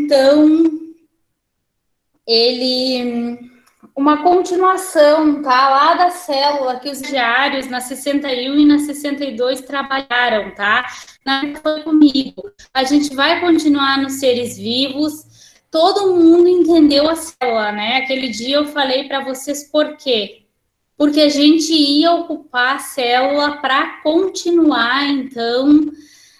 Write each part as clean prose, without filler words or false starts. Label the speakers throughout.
Speaker 1: então, uma continuação, tá? Lá da célula que os diários na 61 e na 62 trabalharam, tá? Nada foi comigo. A gente vai continuar nos seres vivos. Todo mundo entendeu a célula, né? Aquele dia eu falei para vocês por quê? Porque a gente ia ocupar a célula para continuar, então,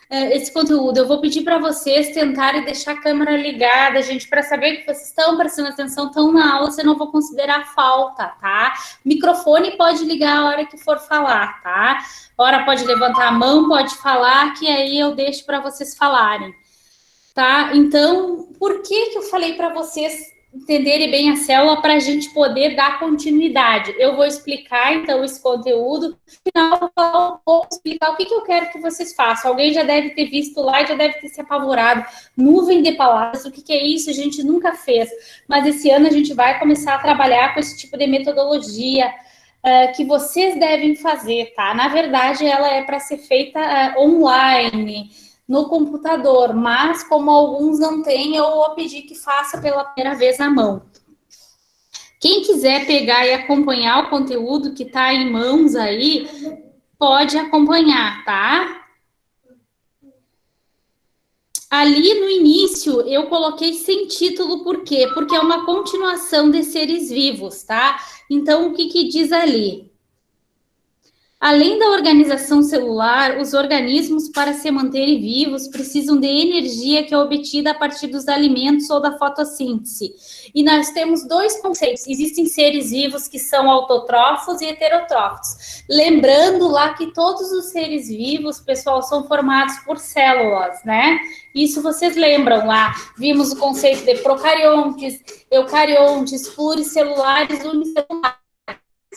Speaker 1: esse conteúdo. Eu vou pedir para vocês tentarem deixar a câmera ligada, gente, para saber que vocês estão prestando atenção, estão na aula, você não vou considerar falta, tá? Microfone pode ligar a hora que for falar, tá? A hora pode levantar a mão, pode falar, que aí eu deixo para vocês falarem, tá? Então, por que eu falei para vocês entenderem bem a célula para a gente poder dar continuidade? Eu vou explicar, então, esse conteúdo. No final, eu vou explicar o que eu quero que vocês façam. Alguém já deve ter visto lá e já deve ter se apavorado. Nuvem de palavras, o que é isso? A gente nunca fez. Mas esse ano a gente vai começar a trabalhar com esse tipo de metodologia que vocês devem fazer, tá? Na verdade, ela é para ser feita online, no computador, mas como alguns não têm, eu vou pedir que faça pela primeira vez à mão. Quem quiser pegar e acompanhar o conteúdo que está em mãos aí, pode acompanhar, tá? Ali no início eu coloquei sem título, por quê? Porque é uma continuação de seres vivos, tá? Então, o que diz ali? Além da organização celular, os organismos, para se manterem vivos, precisam de energia que é obtida a partir dos alimentos ou da fotossíntese. E nós temos dois conceitos. Existem seres vivos que são autotrófos e heterotrófos. Lembrando lá que todos os seres vivos, pessoal, são formados por células, né? Isso vocês lembram lá. Vimos o conceito de procariontes, eucariontes, pluricelulares, unicelulares.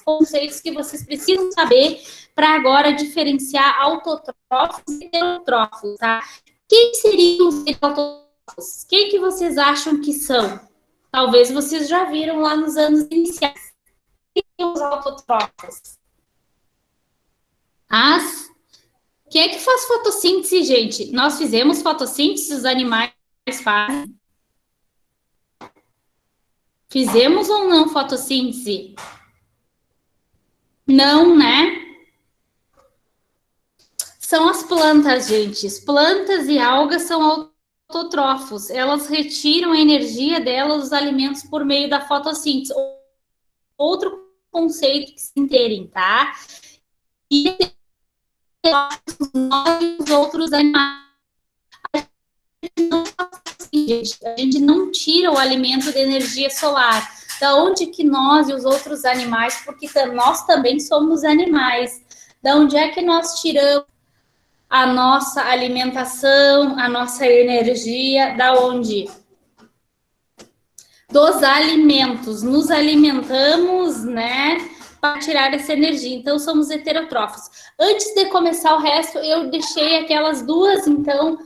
Speaker 1: Conceitos que vocês precisam saber para agora diferenciar autotrófos e heterotrófos, tá? Quem seriam os autotrófos? Quem que vocês acham que são? Talvez vocês já viram lá nos anos iniciais. Quem são os autotrófos? Quem é que faz fotossíntese, gente? Nós fizemos fotossíntese, os animais fazem. Fizemos ou não fotossíntese? Não, né? São as plantas, gente. Plantas e algas são autotrófos. Elas retiram a energia delas, os alimentos, por meio da fotossíntese. Outro conceito que se interem, tá? E os outros animais. A gente não tira o alimento de energia solar. Da onde que nós e os outros animais, porque nós também somos animais, da onde é que nós tiramos a nossa alimentação, a nossa energia, da onde? Dos alimentos. Nos alimentamos, né, para tirar essa energia. Então, somos heterotrófos. Antes de começar o resto, eu deixei aquelas duas, então,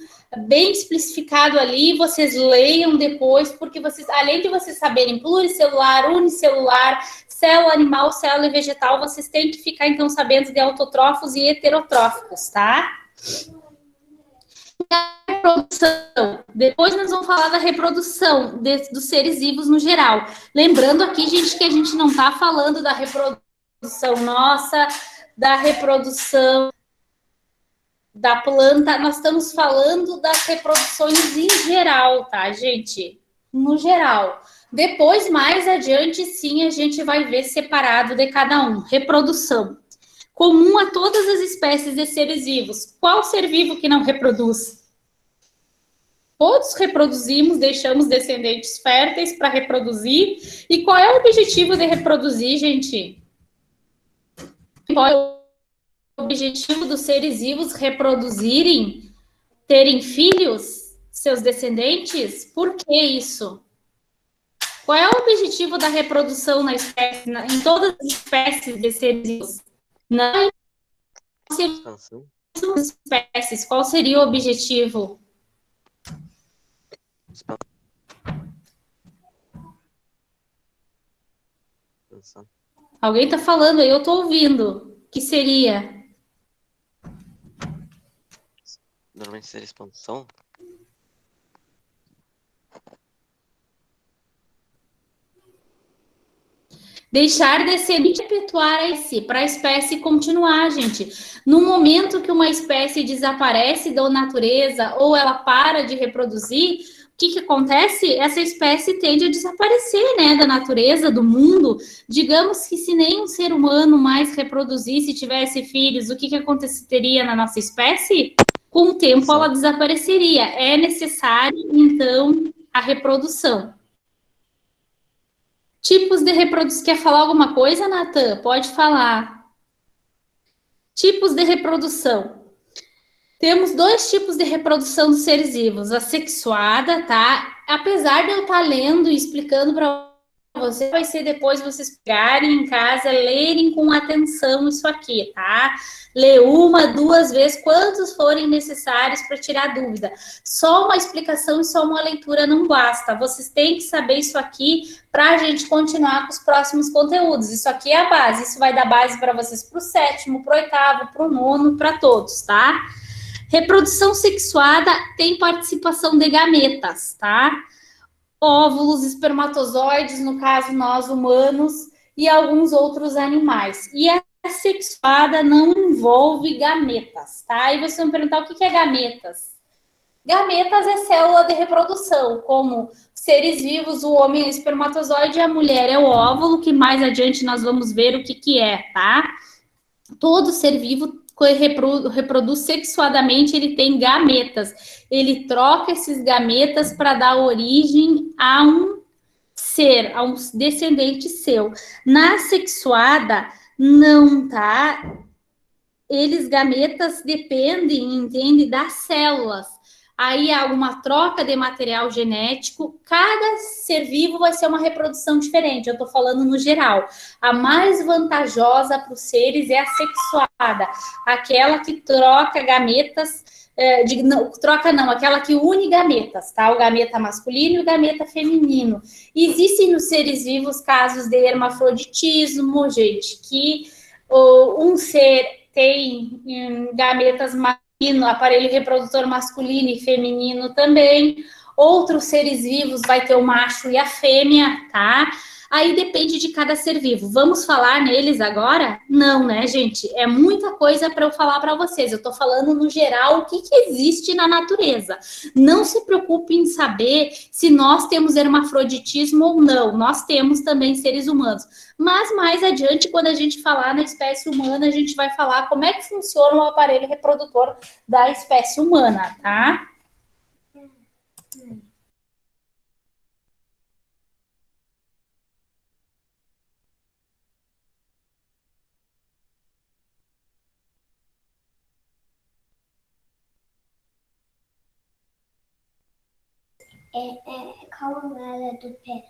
Speaker 1: bem especificado ali, vocês leiam depois, porque vocês, além de vocês saberem pluricelular, unicelular, célula animal, célula vegetal, vocês têm que ficar, então, sabendo de autotrófos e heterotróficos, tá? Reprodução. Depois nós vamos falar da reprodução dos seres vivos no geral. Lembrando aqui, gente, que a gente não está falando da reprodução nossa, da reprodução da planta, nós estamos falando das reproduções em geral, tá, gente? No geral. Depois, mais adiante, sim, a gente vai ver separado de cada um. Reprodução. Comum a todas as espécies de seres vivos. Qual ser vivo que não reproduz? Todos reproduzimos, deixamos descendentes férteis para reproduzir. E qual é o objetivo de reproduzir, gente? Qual é o objetivo dos seres vivos reproduzirem, terem filhos, seus descendentes? Por que isso? Qual é o objetivo da reprodução na espécie, em todas as espécies de seres vivos? Não espécies. Qual seria o objetivo? Alguém está falando aí, eu estou ouvindo. O que seria?
Speaker 2: Normalmente seria expansão.
Speaker 1: Deixar descendente perpetuar a si, para a espécie continuar, gente. No momento que uma espécie desaparece da natureza ou ela para de reproduzir, o que acontece? Essa espécie tende a desaparecer, né, da natureza, do mundo. Digamos que se nem um ser humano mais reproduzisse, tivesse filhos, o que aconteceria na nossa espécie? Com o tempo ela desapareceria. É necessário, então, a reprodução. Tipos de reprodução. Quer falar alguma coisa, Natan? Pode falar. Tipos de reprodução. Temos dois tipos de reprodução dos seres vivos. A sexuada, tá? Apesar de eu estar lendo e explicando para você, vai ser depois vocês pegarem em casa, lerem com atenção isso aqui, tá? Lê uma, duas vezes, quantos forem necessários para tirar dúvida. Só uma explicação e só uma leitura não basta. Vocês têm que saber isso aqui para a gente continuar com os próximos conteúdos. Isso aqui é a base. Isso vai dar base para vocês para o sétimo, para o oitavo, para o nono, para todos, tá? Reprodução sexuada tem participação de gametas, tá? Óvulos, espermatozoides, no caso nós humanos, e alguns outros animais. E a sexuada não envolve gametas, tá? E vocês vão perguntar o que é gametas? Gametas é célula de reprodução, como seres vivos, o homem é o espermatozoide e a mulher é o óvulo, que mais adiante nós vamos ver o que é, tá? Todo ser vivo reproduz sexuadamente, ele tem gametas. Ele troca esses gametas para dar origem a um ser, a um descendente seu. Na sexuada, não, tá? Eles, gametas, dependem, entende, das células. Aí há uma troca de material genético, cada ser vivo vai ser uma reprodução diferente, eu tô falando no geral. A mais vantajosa para os seres é a sexuada, aquela que troca gametas, aquela que une gametas, tá? O gameta masculino e o gameta feminino. Existem nos seres vivos casos de hermafroditismo, gente, que um ser tem gametas masculinos, aparelho reprodutor masculino e feminino também. Outros seres vivos vai ter o macho e a fêmea, tá? Aí depende de cada ser vivo. Vamos falar neles agora? Não, né, gente? É muita coisa para eu falar para vocês. Eu estou falando no geral o que existe na natureza. Não se preocupe em saber se nós temos hermafroditismo ou não. Nós temos também seres humanos. Mas mais adiante, quando a gente falar na espécie humana, a gente vai falar como é que funciona o aparelho reprodutor da espécie humana, tá?
Speaker 2: Qual a galera do pé?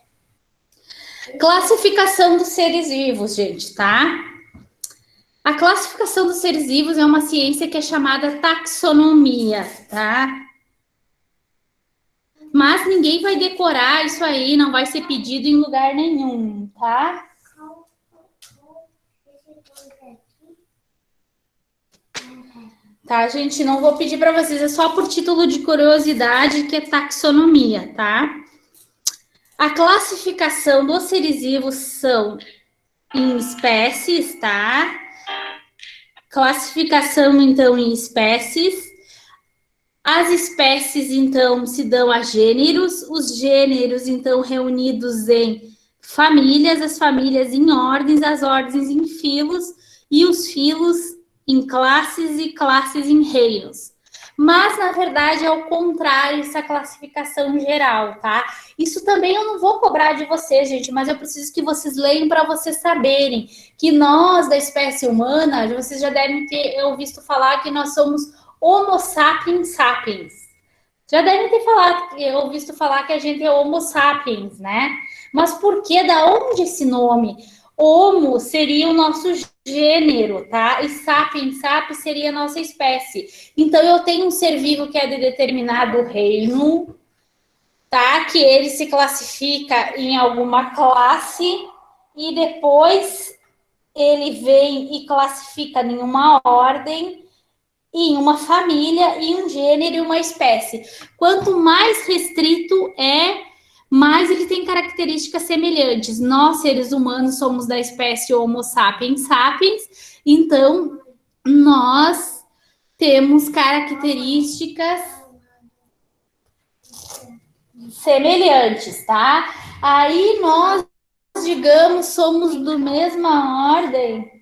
Speaker 1: Classificação dos seres vivos, gente, tá? A classificação dos seres vivos é uma ciência que é chamada taxonomia, tá? Mas ninguém vai decorar isso aí, não vai ser pedido em lugar nenhum, tá? Tá, gente, não vou pedir para vocês, é só por título de curiosidade que é taxonomia, tá? A classificação dos seres vivos são em espécies, tá? Classificação, então, em espécies. As espécies, então, se dão a gêneros. Os gêneros, então, reunidos em famílias. As famílias em ordens. As ordens em filos. E os filos em classes e classes em reinos. Mas, na verdade, é o contrário essa classificação geral, tá? Isso também eu não vou cobrar de vocês, gente, mas eu preciso que vocês leiam para vocês saberem que nós, da espécie humana, vocês já devem ter ouvido falar que nós somos Homo sapiens sapiens. Já devem ter ouvido falar que a gente é Homo sapiens, né? Mas por que? Da onde esse nome? Homo seria o nosso gênero, tá? E sapiens seria a nossa espécie. Então, eu tenho um ser vivo que é de determinado reino, tá? Que ele se classifica em alguma classe e depois ele vem e classifica em uma ordem, em uma família, em um gênero e uma espécie. Quanto mais restrito é, mas ele tem características semelhantes. Nós, seres humanos, somos da espécie Homo sapiens sapiens, então nós temos características semelhantes, tá? Aí nós, digamos, somos do mesma ordem.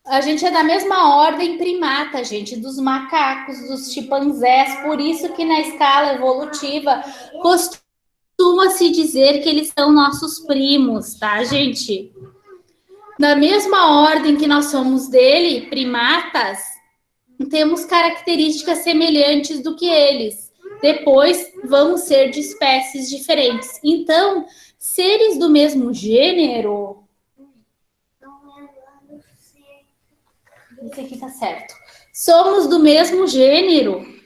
Speaker 1: A gente é da mesma ordem primata, gente, dos macacos, dos chimpanzés, por isso que na escala evolutiva costuma-se dizer que eles são nossos primos, tá, gente? Na mesma ordem que nós somos dele, primatas, temos características semelhantes do que eles. Depois vamos ser de espécies diferentes. Então, seres do mesmo gênero. Esse aqui tá certo. Somos do mesmo gênero.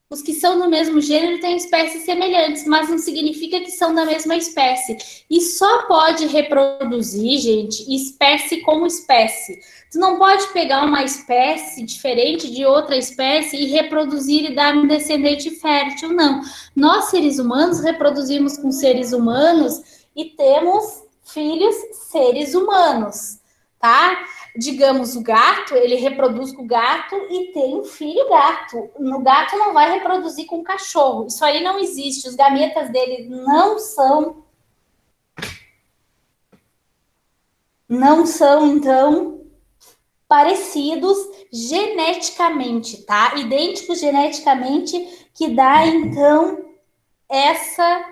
Speaker 1: Os que são do mesmo gênero têm espécies semelhantes, mas não significa que são da mesma espécie. E só pode reproduzir, gente, espécie com espécie. Tu não pode pegar uma espécie diferente de outra espécie e reproduzir e dar um descendente fértil, não. Nós, seres humanos, reproduzimos com seres humanos e temos filhos seres humanos, tá? Digamos, o gato, ele reproduz com o gato e tem um filho gato. O gato não vai reproduzir com o cachorro. Isso aí não existe. Os gametas dele não são, então, parecidos geneticamente, tá? Idênticos geneticamente, que dá, então, essa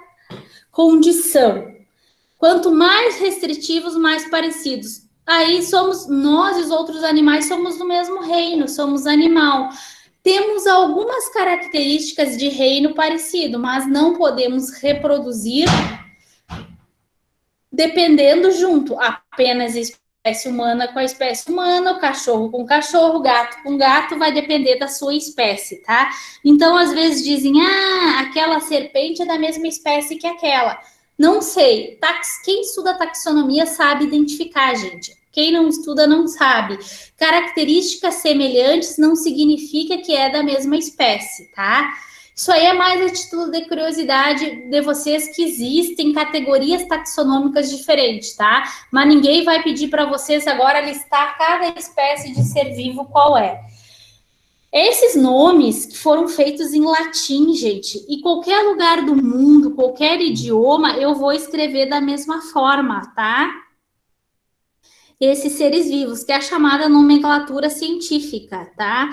Speaker 1: condição. Quanto mais restritivos, mais parecidos. Aí somos nós e os outros animais somos do mesmo reino, somos animal. Temos algumas características de reino parecido, mas não podemos reproduzir dependendo junto. Apenas espécie humana com a espécie humana, o cachorro com o cachorro, gato com gato, vai depender da sua espécie, tá? Então, às vezes dizem, aquela serpente é da mesma espécie que aquela. Não sei. Quem estuda taxonomia sabe identificar, gente. Quem não estuda não sabe. Características semelhantes não significa que é da mesma espécie, tá? Isso aí é mais a título de curiosidade de vocês que existem categorias taxonômicas diferentes, tá? Mas ninguém vai pedir para vocês agora listar cada espécie de ser vivo qual é. Esses nomes foram feitos em latim, gente, e qualquer lugar do mundo, qualquer idioma, eu vou escrever da mesma forma, tá? Esses seres vivos, que é a chamada nomenclatura científica, tá?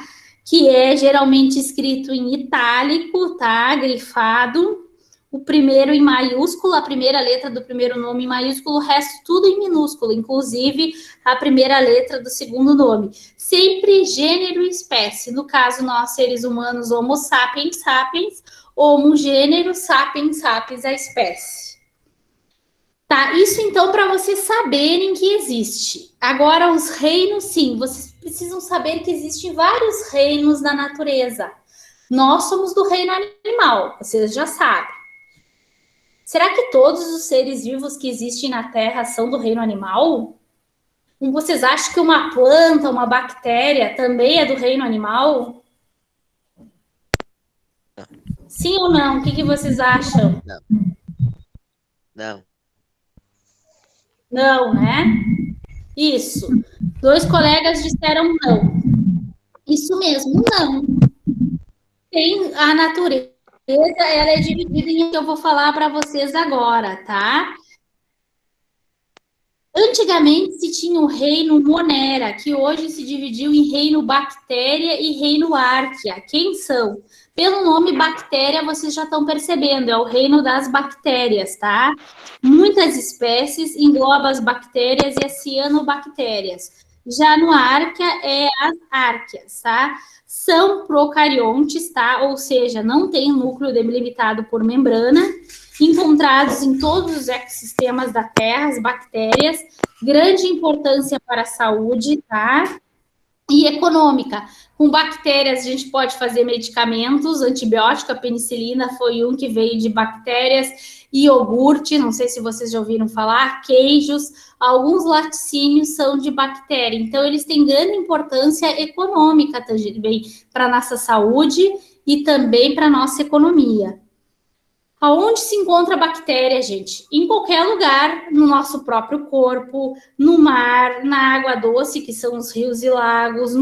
Speaker 1: Que é geralmente escrito em itálico, tá? Grifado. O primeiro em maiúsculo, a primeira letra do primeiro nome em maiúsculo, o resto tudo em minúsculo, inclusive a primeira letra do segundo nome. Sempre gênero e espécie. No caso, nós, seres humanos, Homo sapiens sapiens, Homo gênero, sapiens sapiens, a espécie. Tá, isso então para vocês saberem que existe. Agora, os reinos, sim, vocês precisam saber que existem vários reinos na natureza. Nós somos do reino animal, vocês já sabem. Será que todos os seres vivos que existem na Terra são do reino animal? Vocês acham que uma planta, uma bactéria também é do reino animal? Sim ou não? O que vocês acham?
Speaker 2: Não.
Speaker 1: Não, né? Isso. 2 colegas disseram não. Isso mesmo, não. Tem a natureza, ela é dividida em que eu vou falar para vocês agora, tá? Antigamente se tinha o reino Monera, que hoje se dividiu em reino Bactéria e reino Árquea. Quem são? Pelo nome bactéria, vocês já estão percebendo, é o reino das bactérias, tá? Muitas espécies englobam as bactérias e as cianobactérias. Já no Árquea, é as árqueas, tá? São procariontes, tá? Ou seja, não tem núcleo delimitado por membrana, encontrados em todos os ecossistemas da Terra, as bactérias, grande importância para a saúde, tá? E econômica. Com bactérias, a gente pode fazer medicamentos, antibiótico, a penicilina foi um que veio de bactérias, iogurte, não sei se vocês já ouviram falar, queijos, alguns laticínios são de bactéria. Então, eles têm grande importância econômica também para a nossa saúde e também para a nossa economia. Aonde se encontra a bactéria, gente? Em qualquer lugar, no nosso próprio corpo, no mar, na água doce, que são os rios e lagos,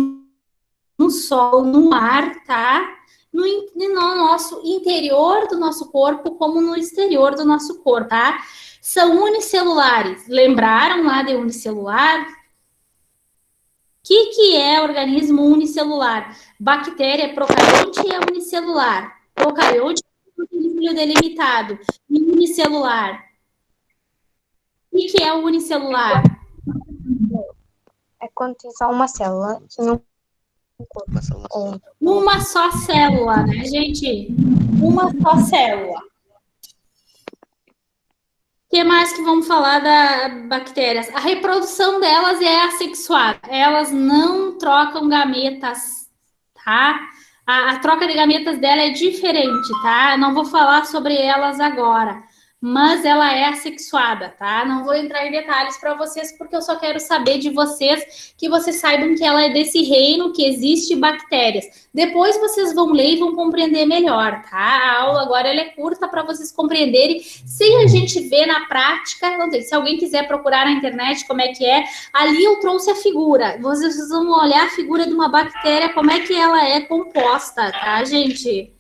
Speaker 1: no sol, no ar, tá? No nosso interior do nosso corpo, como no exterior do nosso corpo, tá? São unicelulares. Lembraram lá de unicelular? O que é organismo unicelular? Bactéria procarionte é unicelular. Procarionte é um núcleo delimitado. E unicelular. O que é o unicelular?
Speaker 3: É quando tem só uma célula que não
Speaker 2: Uma célula só.
Speaker 1: Uma só célula, né, gente? Uma só célula. O que mais que vamos falar da bactérias? A reprodução delas é assexuada. Elas não trocam gametas, tá? A troca de gametas dela é diferente, tá? Eu não vou falar sobre elas agora, mas ela é assexuada, tá? Não vou entrar em detalhes para vocês, porque eu só quero saber de vocês, que vocês saibam que ela é desse reino, que existe bactérias. Depois vocês vão ler e vão compreender melhor, tá? A aula agora ela é curta para vocês compreenderem, sem a gente ver na prática. Não tem. Se alguém quiser procurar na internet como é que é, ali eu trouxe a figura. Vocês vão olhar a figura de uma bactéria, como é que ela é composta, tá, gente?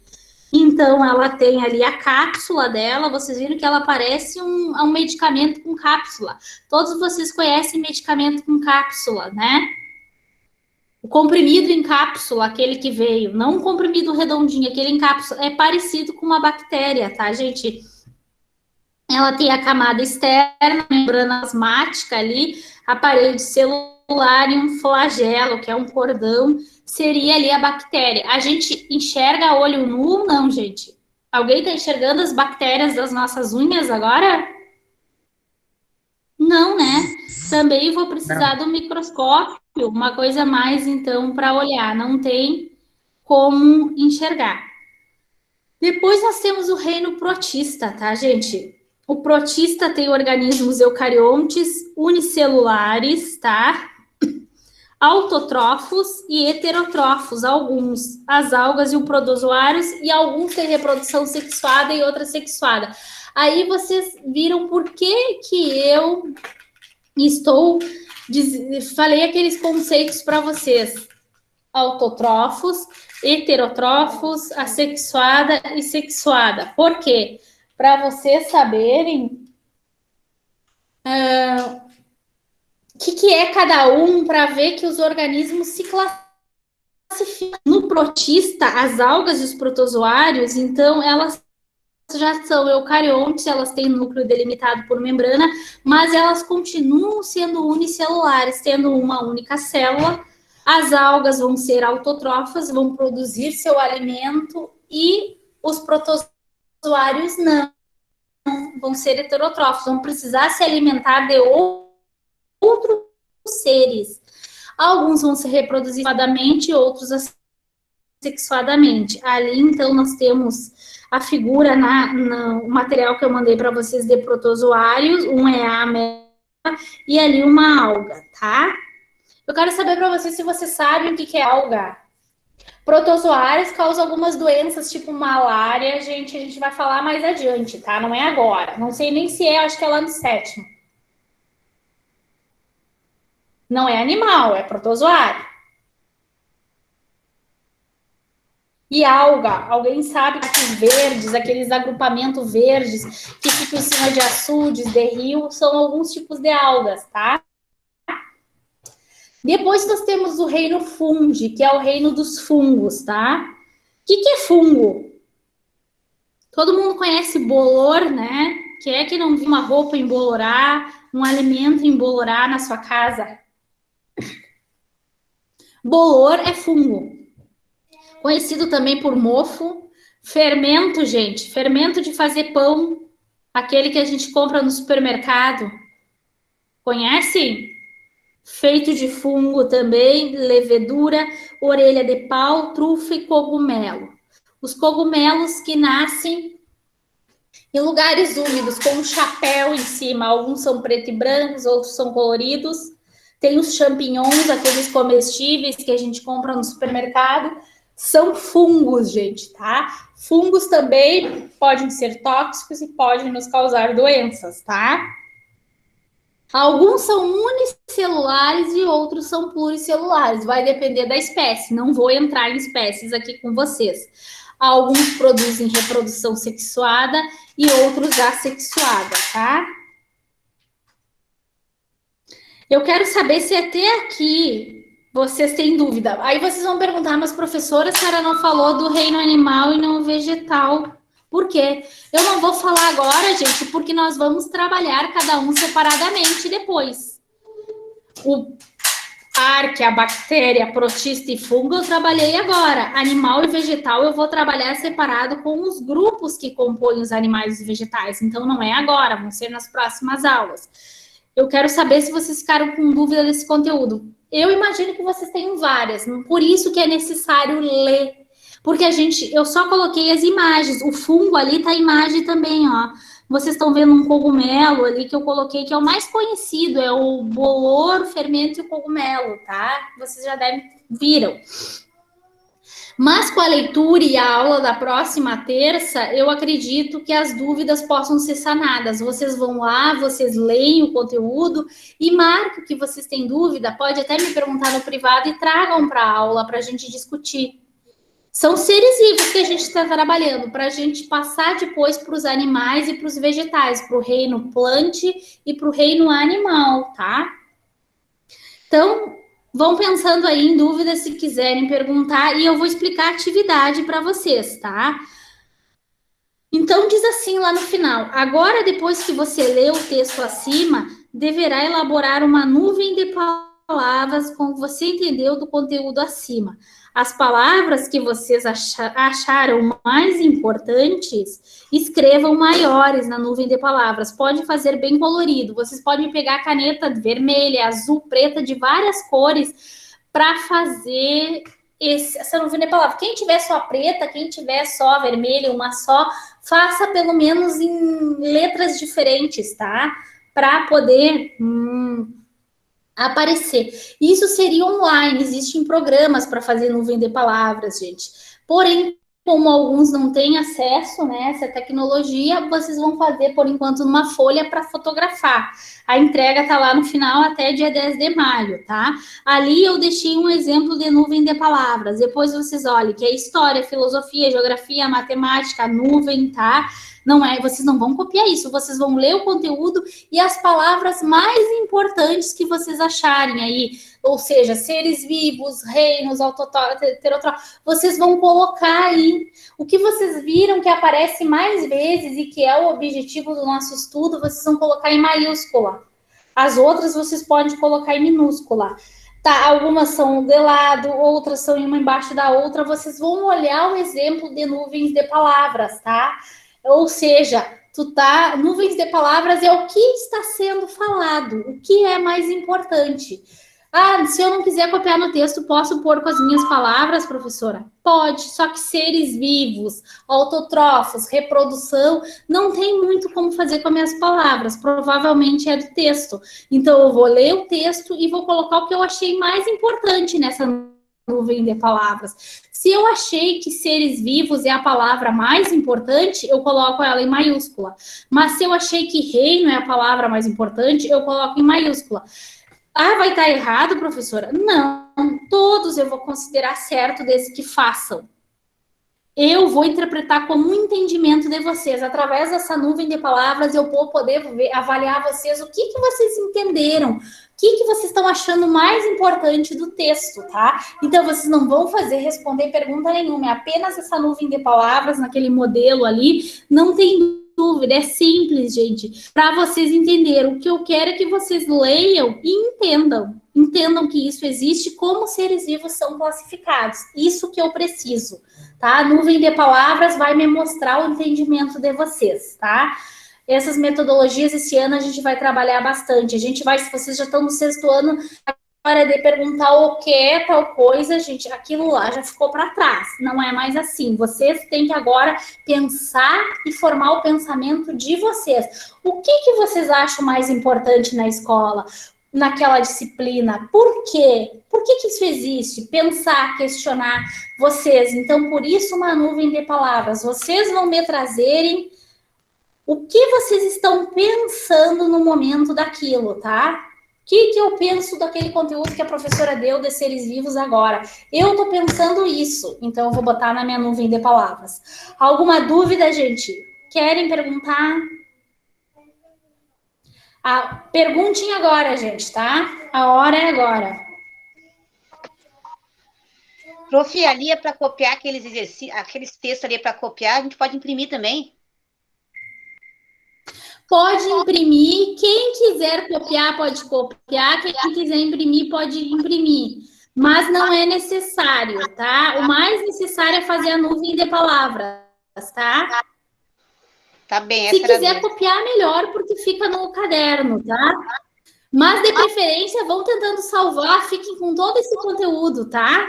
Speaker 1: Então, ela tem ali a cápsula dela. Vocês viram que ela parece um medicamento com cápsula. Todos vocês conhecem medicamento com cápsula, né? O comprimido em cápsula, aquele que veio, não um comprimido redondinho, aquele em cápsula, é parecido com uma bactéria, tá, gente? Ela tem a camada externa, a membrana plasmática ali, a parede celular e um flagelo, que é um cordão, seria ali a bactéria. A gente enxerga a olho nu ou não, gente? Alguém está enxergando as bactérias das nossas unhas agora? Não, né? Também vou precisar do microscópio, uma coisa mais, então, para olhar. Não tem como enxergar. Depois nós temos o reino protista, tá, gente? O protista tem organismos eucariontes unicelulares, tá? Autotrófos e heterotrófos, alguns, as algas e os protozoários, e alguns têm reprodução sexuada e outra sexuada. Aí vocês viram por que eu falei aqueles conceitos para vocês. Autotrófos, heterotrófos, assexuada e sexuada. Por quê? Para vocês saberem o que é cada um, para ver que os organismos se classificam. No protista, as algas e os protozoários, então, elas já são eucariontes, elas têm núcleo delimitado por membrana, mas elas continuam sendo unicelulares, tendo uma única célula. As algas vão ser autotrófas, vão produzir seu alimento, e os protozoários não, vão ser heterotrófos, vão precisar se alimentar de outros seres. Alguns vão se reproduzir sexuadamente, outros assexuadamente. Ali, então, nós temos a figura no material que eu mandei para vocês de protozoários. Um é a ameba e ali uma alga, tá? Eu quero saber para vocês se vocês sabem o que é alga. Protozoários causam algumas doenças, tipo malária. Gente, a gente vai falar mais adiante, tá? Não é agora. Não sei nem se é, acho que é lá no 7º. Não é animal, é protozoário. E alga, alguém sabe que os verdes, aqueles agrupamentos verdes que ficam em cima de açudes, de rio, são alguns tipos de algas, tá? Depois nós temos o reino fungi, que é o reino dos fungos, tá? O que é fungo? Todo mundo conhece bolor, né? Quem é que não viu uma roupa embolorar, um alimento embolorar na sua casa? Bolor é fungo. Conhecido também por mofo. Fermento, gente. Fermento de fazer pão. Aquele que a gente compra no supermercado. Conhecem? Feito de fungo também. Levedura, orelha de pau, trufa e cogumelo. Os cogumelos que nascem em lugares úmidos, com um chapéu em cima. Alguns são preto e brancos, outros são coloridos. Tem os champignons, aqueles comestíveis que a gente compra no supermercado. São fungos, gente, tá? Fungos também podem ser tóxicos e podem nos causar doenças, tá? Alguns são unicelulares e outros são pluricelulares. Vai depender da espécie. Não vou entrar em espécies aqui com vocês. Alguns produzem reprodução sexuada e outros assexuada, tá? Eu quero saber se até aqui vocês têm dúvida. Aí vocês vão perguntar, mas professora, a senhora não falou do reino animal e não vegetal. Por quê? Eu não vou falar agora, gente, porque nós vamos trabalhar cada um separadamente depois. O arque, a bactéria, protista e fungo eu trabalhei agora. Animal e vegetal eu vou trabalhar separado com os grupos que compõem os animais e vegetais. Então não é agora, vão ser nas próximas aulas. Eu quero saber se vocês ficaram com dúvida desse conteúdo. Eu imagino que vocês tenham várias, por isso que é necessário ler. Porque eu só coloquei as imagens. O fungo ali tá a imagem também, ó. Vocês estão vendo um cogumelo ali que eu coloquei, que é o mais conhecido, é o bolor, o fermento e o cogumelo, tá? Vocês já viram. Mas com a leitura e a aula da próxima terça, eu acredito que as dúvidas possam ser sanadas. Vocês vão lá, vocês leem o conteúdo e marquem que vocês têm dúvida. Pode até me perguntar no privado e tragam para a aula para a gente discutir. São seres vivos que a gente está trabalhando para a gente passar depois para os animais e para os vegetais, para o reino plante e para o reino animal, tá? Então, vão pensando aí em dúvidas se quiserem perguntar e eu vou explicar a atividade para vocês, tá? Então, diz assim lá no final: agora, depois que você lê o texto acima, deverá elaborar uma nuvem de palavras como você entendeu do conteúdo acima. As palavras que vocês acharam mais importantes, escrevam maiores na nuvem de palavras. Pode fazer bem colorido. Vocês podem pegar caneta vermelha, azul, preta, de várias cores, para fazer essa nuvem de palavras. Quem tiver só preta, quem tiver só vermelha, uma só, faça pelo menos em letras diferentes, tá? Para poder aparecer. Isso seria online, existem programas para fazer nuvem de palavras, gente. Porém, como alguns não têm acesso, né, a essa tecnologia, vocês vão fazer, por enquanto, numa folha para fotografar. A entrega tá lá no final até dia 10 de maio, tá? Ali eu deixei um exemplo de nuvem de palavras. Depois vocês olhem que é história, filosofia, geografia, matemática, nuvem, tá? Não é, vocês não vão copiar isso, vocês vão ler o conteúdo e as palavras mais importantes que vocês acharem aí, ou seja, seres vivos, reinos, heterótrofos, vocês vão colocar aí. O que vocês viram que aparece mais vezes e que é o objetivo do nosso estudo, vocês vão colocar em maiúscula. As outras vocês podem colocar em minúscula. Tá, algumas são de lado, outras são uma embaixo da outra, vocês vão olhar o exemplo de nuvens de palavras, tá? Ou seja, nuvens de palavras é o que está sendo falado, o que é mais importante. Ah, se eu não quiser copiar no texto, posso pôr com as minhas palavras, professora? Pode, só que seres vivos, autotrófos, reprodução, não tem muito como fazer com as minhas palavras, provavelmente é do texto. Então, eu vou ler o texto e vou colocar o que eu achei mais importante nessa nuvem de palavras. Se eu achei que seres vivos é a palavra mais importante, eu coloco ela em maiúscula. Mas se eu achei que reino é a palavra mais importante, eu coloco em maiúscula. Ah, vai estar errado, professora? Não, todos eu vou considerar certo desde que façam. Eu vou interpretar como um entendimento de vocês. Através dessa nuvem de palavras, eu vou poder avaliar vocês o que vocês entenderam, o que vocês estão achando mais importante do texto, tá? Então, vocês não vão responder pergunta nenhuma, é apenas essa nuvem de palavras naquele modelo ali, não tem dúvida, é simples, gente, para vocês entenderem. O que eu quero é que vocês leiam e entendam que isso existe, como seres vivos são classificados, isso que eu preciso, tá? A nuvem de palavras vai me mostrar o entendimento de vocês, tá? Essas metodologias, esse ano a gente vai trabalhar bastante. Se vocês já estão no 6º ano, a hora de perguntar o que é tal coisa, gente, aquilo lá já ficou para trás. Não é mais assim. Vocês têm que agora pensar e formar o pensamento de vocês. O que vocês acham mais importante na escola? naquela disciplina. Por quê? Por que isso existe? Pensar, questionar vocês. Então, por isso, uma nuvem de palavras. Vocês vão me trazerem o que vocês estão pensando no momento daquilo, tá? O que eu penso daquele conteúdo que a professora deu de seres vivos agora? Eu estou pensando isso, então eu vou botar na minha nuvem de palavras. Alguma dúvida, gente? Querem perguntar? Perguntem agora, gente, tá? A hora é agora.
Speaker 4: Prof, ali é para copiar aqueles exercícios, aqueles textos ali para copiar, a gente pode imprimir também.
Speaker 1: Pode imprimir, quem quiser copiar, pode copiar, quem quiser imprimir, pode imprimir. Mas não é necessário, tá? O mais necessário é fazer a nuvem de palavras, tá?
Speaker 4: Tá bem,
Speaker 1: Se quiser copiar, melhor, porque fica no caderno, tá? Mas, de preferência, vão tentando salvar, fiquem com todo esse conteúdo, tá?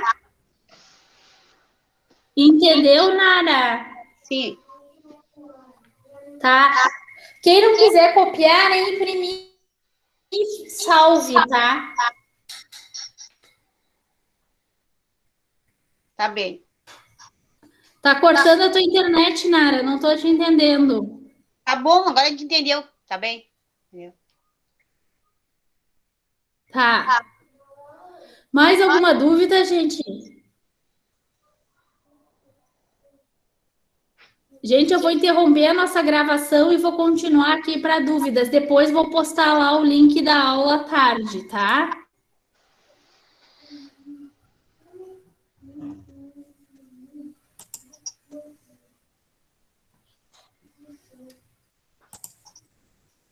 Speaker 1: Entendeu, Nara?
Speaker 4: Sim.
Speaker 1: Tá? Quem não quiser copiar, nem imprimir, salve, tá?
Speaker 4: Tá bem.
Speaker 1: Tá cortando a tua internet, Nara, não tô te entendendo.
Speaker 4: Tá bom, agora a gente entendeu. Tá bem? Entendeu?
Speaker 1: Tá. Mais alguma dúvida, gente? Gente, eu vou interromper a nossa gravação e vou continuar aqui para dúvidas. Depois vou postar lá o link da aula à tarde, tá?